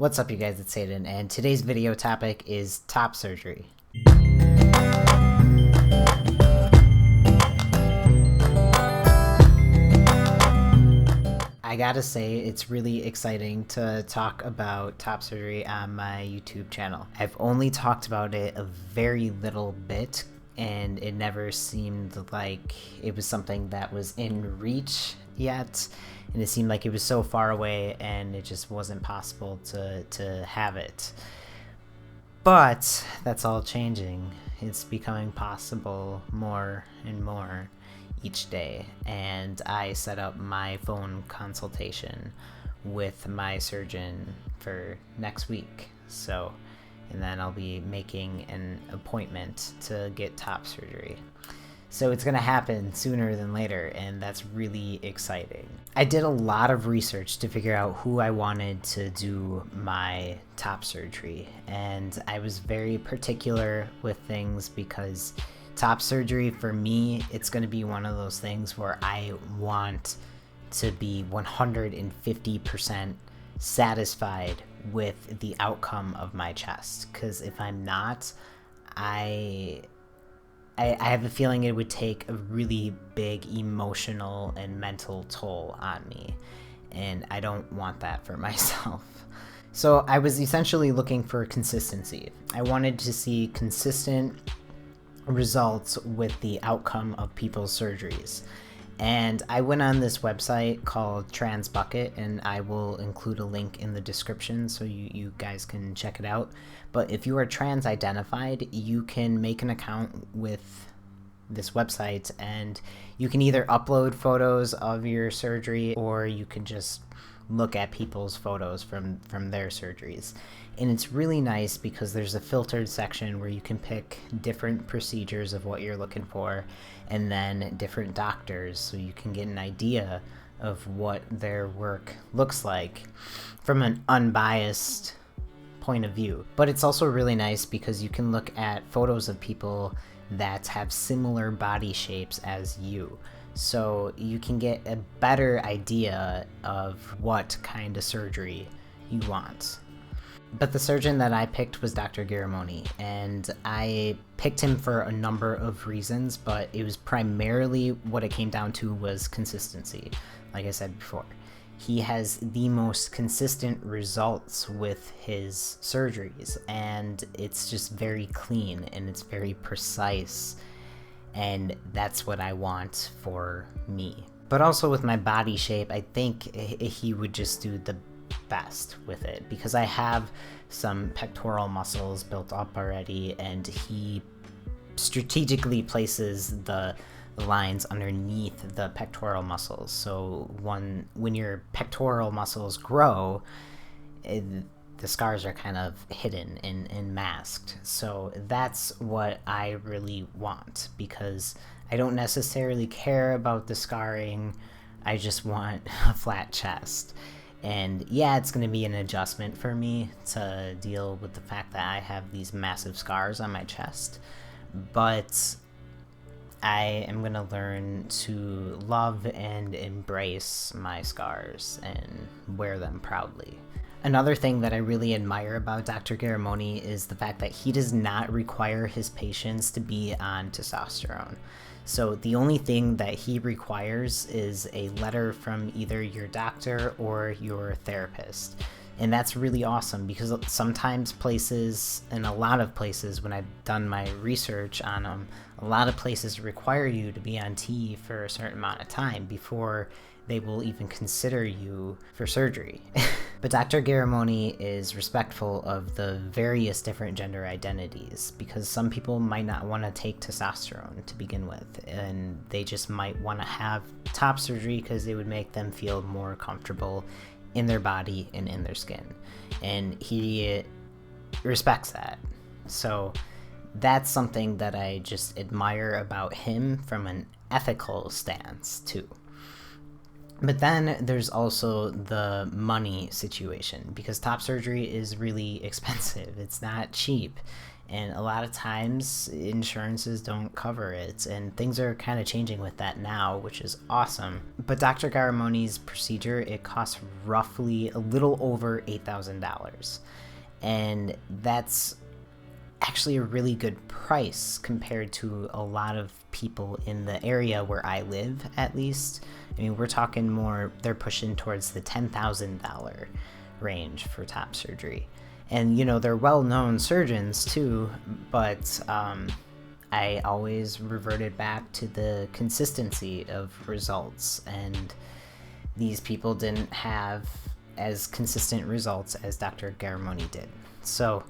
What's up, you guys? It's Aiden, and today's video topic is top surgery. I gotta say, it's really exciting to talk about top surgery on my YouTube channel. I've only talked about it a very little bit, and it never seemed like it was something that was in reach yet, and it seemed like it was so far away and it just wasn't possible to have it. But that's all changing. It's becoming possible more and more each day, and I set up my phone consultation with my surgeon for next week. And then I'll be making an appointment to get top surgery. So it's gonna happen sooner than later, and that's really exciting. I did a lot of research to figure out who I wanted to do my top surgery, and I was very particular with things because top surgery for me, it's gonna be one of those things where I want to be 150% satisfied with the outcome of my chest, because if I'm not, I have a feeling it would take a really big emotional and mental toll on me, and I don't want that for myself. So I was essentially looking for consistency. I wanted to see consistent results with the outcome of people's surgeries. And I went on this website called TransBucket, and I will include a link in the description so you guys can check it out. But if you are trans identified, you can make an account with this website, and you can either upload photos of your surgery, or you can just look at people's photos from their surgeries. And it's really nice because there's a filtered section where you can pick different procedures of what you're looking for, and then different doctors, so you can get an idea of what their work looks like from an unbiased point of view. But it's also really nice because you can look at photos of people that have similar body shapes as you, so you can get a better idea of what kind of surgery you want. But the surgeon that I picked was Dr. Garramone, and I picked him for a number of reasons, but it was primarily what it came down to was consistency. Like I said before, he has the most consistent results with his surgeries, and it's just very clean and it's very precise, and that's what I want for me. But also with my body shape, I think he would just do the best with it, because I have some pectoral muscles built up already, and he strategically places the lines underneath the pectoral muscles, so when your pectoral muscles grow, the scars are kind of hidden and masked. So that's what I really want, because I don't necessarily care about the scarring, I just want a flat chest. And yeah, it's going to be an adjustment for me to deal with the fact that I have these massive scars on my chest, but I am going to learn to love and embrace my scars and wear them proudly. Another thing that I really admire about Dr. Garramone is the fact that he does not require his patients to be on testosterone. So the only thing that he requires is a letter from either your doctor or your therapist. And that's really awesome, because sometimes places, and a lot of places when I've done my research on them, a lot of places require you to be on T for a certain amount of time before they will even consider you for surgery. But Dr. Garramone is respectful of the various different gender identities, because some people might not want to take testosterone to begin with, and they just might want to have top surgery because it would make them feel more comfortable in their body and in their skin. And he respects that. So that's something that I just admire about him from an ethical stance too. But then there's also the money situation, because top surgery is really expensive. It's not cheap. And a lot of times insurances don't cover it, and things are kind of changing with that now, which is awesome. But Dr. Garramone's procedure, it costs roughly a little over $8,000. And that's actually a really good price compared to a lot of people in the area where I live, at least. I mean, we're talking more, they're pushing towards the $10,000 range for top surgery. And, you know, they're well-known surgeons too, but I always reverted back to the consistency of results, and these people didn't have as consistent results as Dr. Garramone did. So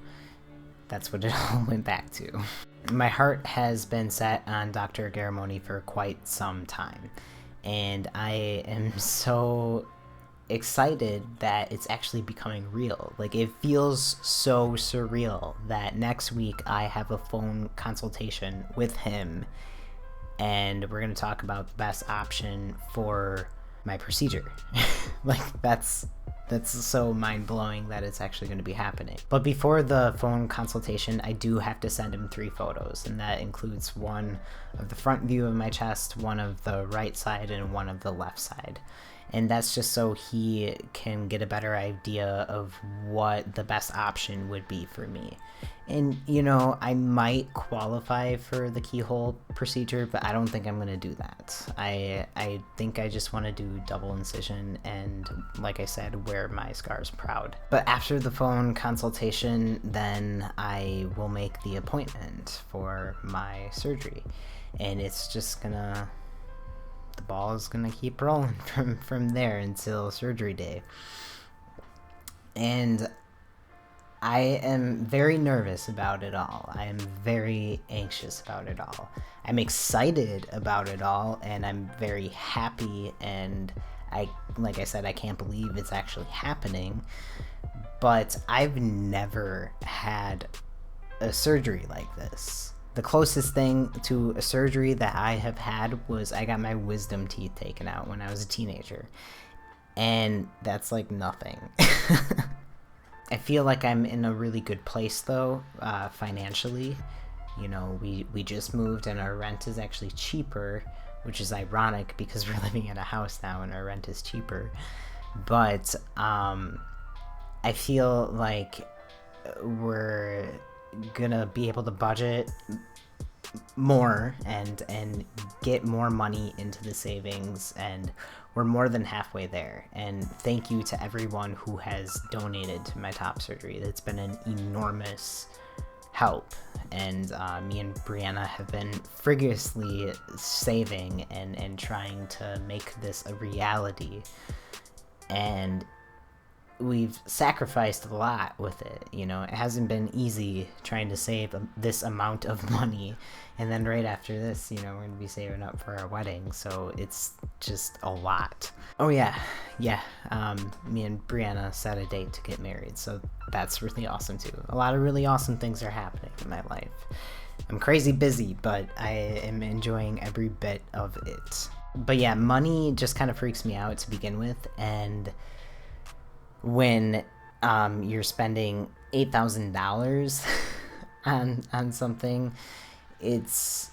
that's what it all went back to. My heart has been set on Dr. Garramone for quite some time, and I am so excited that it's actually becoming real. Like, it feels so surreal that next week I have a phone consultation with him, and we're going to talk about the best option for my procedure. Like, that's so mind-blowing that it's actually going to be happening. But before the phone consultation, I do have to send him 3 photos, and that includes one of the front view of my chest, one of the right side, and one of the left side. And that's just so he can get a better idea of what the best option would be for me. And, you know, I might qualify for the keyhole procedure, but I don't think I'm going to do that. I think I just want to do double incision and, like I said, wear my scars proud. But after the phone consultation, then I will make the appointment for my surgery. And it's just gonna... the ball is gonna keep rolling from there until surgery day. And I am very nervous about it all. I am very anxious about it all. I'm excited about it all, and I'm very happy, and like I said, I can't believe it's actually happening. But I've never had a surgery like this. The closest thing to a surgery that I have had was I got my wisdom teeth taken out when I was a teenager. And that's like nothing. I feel like I'm in a really good place though, financially. You know, we just moved and our rent is actually cheaper, which is ironic because we're living in a house now and our rent is cheaper. But I feel like we're gonna be able to budget more and get more money into the savings, and we're more than halfway there. And thank you to everyone who has donated to my top surgery. It's been an enormous help, and me and Brianna have been frivolously saving and trying to make this a reality, and we've sacrificed a lot with it. You know, it hasn't been easy trying to save this amount of money, and then right after this, you know, we're gonna be saving up for our wedding, so it's just a lot. Oh yeah, me and Brianna set a date to get married, so that's really awesome too. A lot of really awesome things are happening in my life. I'm crazy busy, but I am enjoying every bit of it. But yeah, money just kind of freaks me out to begin with, and when you're spending $8,000 on something, it's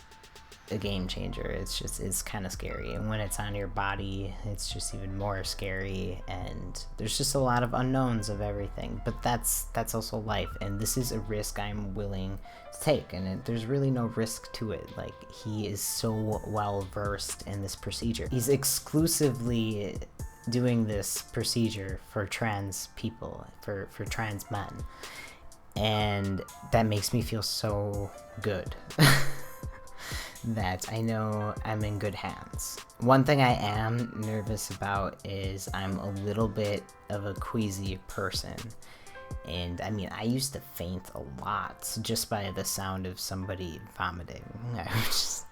a game changer. It's kind of scary, and when it's on your body, it's just even more scary, and there's just a lot of unknowns of everything. But that's also life, and this is a risk I'm willing to take, and there's really no risk to it. Like, he is so well versed in this procedure. He's exclusively doing this procedure for trans people, for trans men, and that makes me feel so good. That I know I'm in good hands. One thing I am nervous about is I'm a little bit of a queasy person, and I mean, I used to faint a lot just by the sound of somebody vomiting. I was just,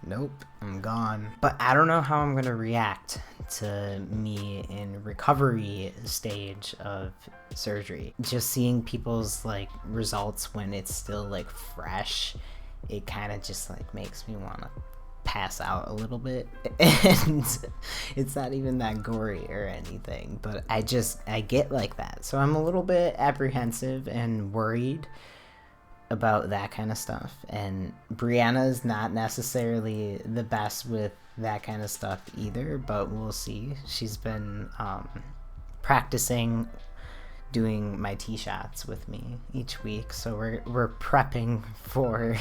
nope, I'm gone. But I don't know how I'm gonna react to me in recovery stage of surgery. Just seeing people's like results when it's still like fresh, it kind of just like makes me want to pass out a little bit. And it's not even that gory or anything, but I get like that. So I'm a little bit apprehensive and worried, about that kind of stuff, and Brianna is not necessarily the best with that kind of stuff either, but we'll see. She's been practicing doing my tee shots with me each week, so we're prepping for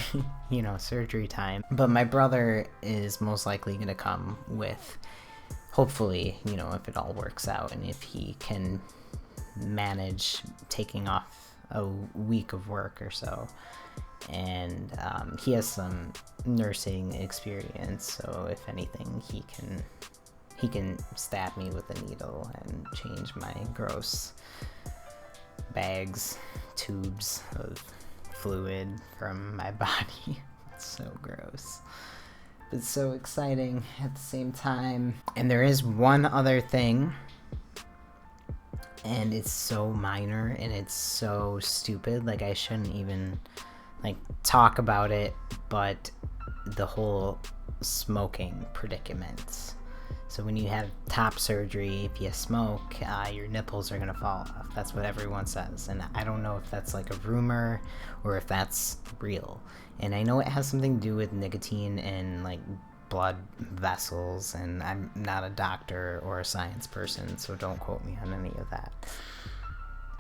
surgery time. But my brother is most likely going to come with, hopefully, if it all works out and if he can manage taking off a week of work or so. And he has some nursing experience, so if anything, he can stab me with a needle and change my gross bags, tubes of fluid from my body. It's so gross, but so exciting at the same time. And there is one other thing, and it's so minor and it's so stupid, like I shouldn't even talk about it, but the whole smoking predicament. So when you have top surgery, if you smoke, your nipples are gonna fall off. That's what everyone says, and I don't know if that's like a rumor or if that's real. And I know it has something to do with nicotine and like blood vessels, and I'm not a doctor or a science person, so don't quote me on any of that.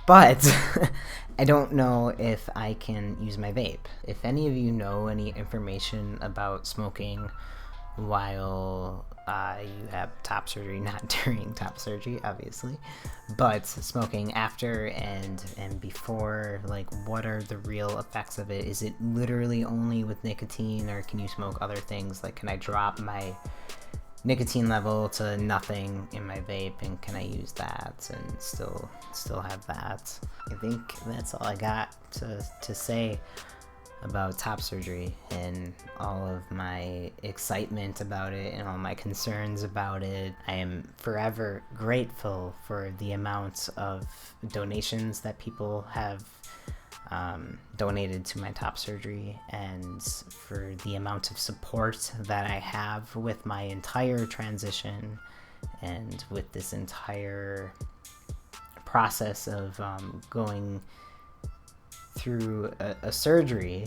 But I don't know if I can use my vape. If any of you know any information about smoking while you have top surgery, not during top surgery, obviously, but smoking after and before, like, what are the real effects of it? Is it literally only with nicotine, or can you smoke other things? Like, can I drop my nicotine level to nothing in my vape, and can I use that and still have that? I think that's all I got to say about top surgery and all of my excitement about it and all my concerns about it. I am forever grateful for the amount of donations that people have donated to my top surgery, and for the amount of support that I have with my entire transition and with this entire process of going through a surgery,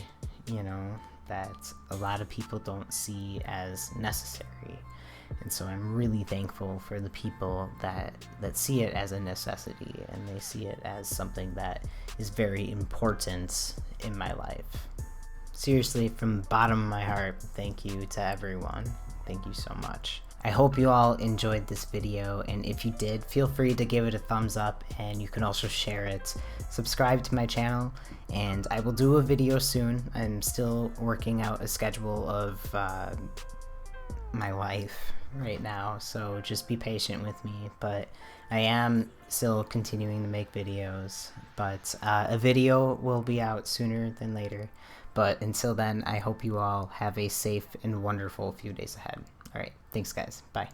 that a lot of people don't see as necessary. And so I'm really thankful for the people that see it as a necessity, and they see it as something that is very important in my life. Seriously, from the bottom of my heart, thank you to everyone. Thank you so much. I hope you all enjoyed this video, and if you did, feel free to give it a thumbs up, and you can also share it. Subscribe to my channel, and I will do a video soon. I'm still working out a schedule of my life right now, so just be patient with me, but I am still continuing to make videos. But a video will be out sooner than later. But until then, I hope you all have a safe and wonderful few days ahead. All right, thanks guys, bye.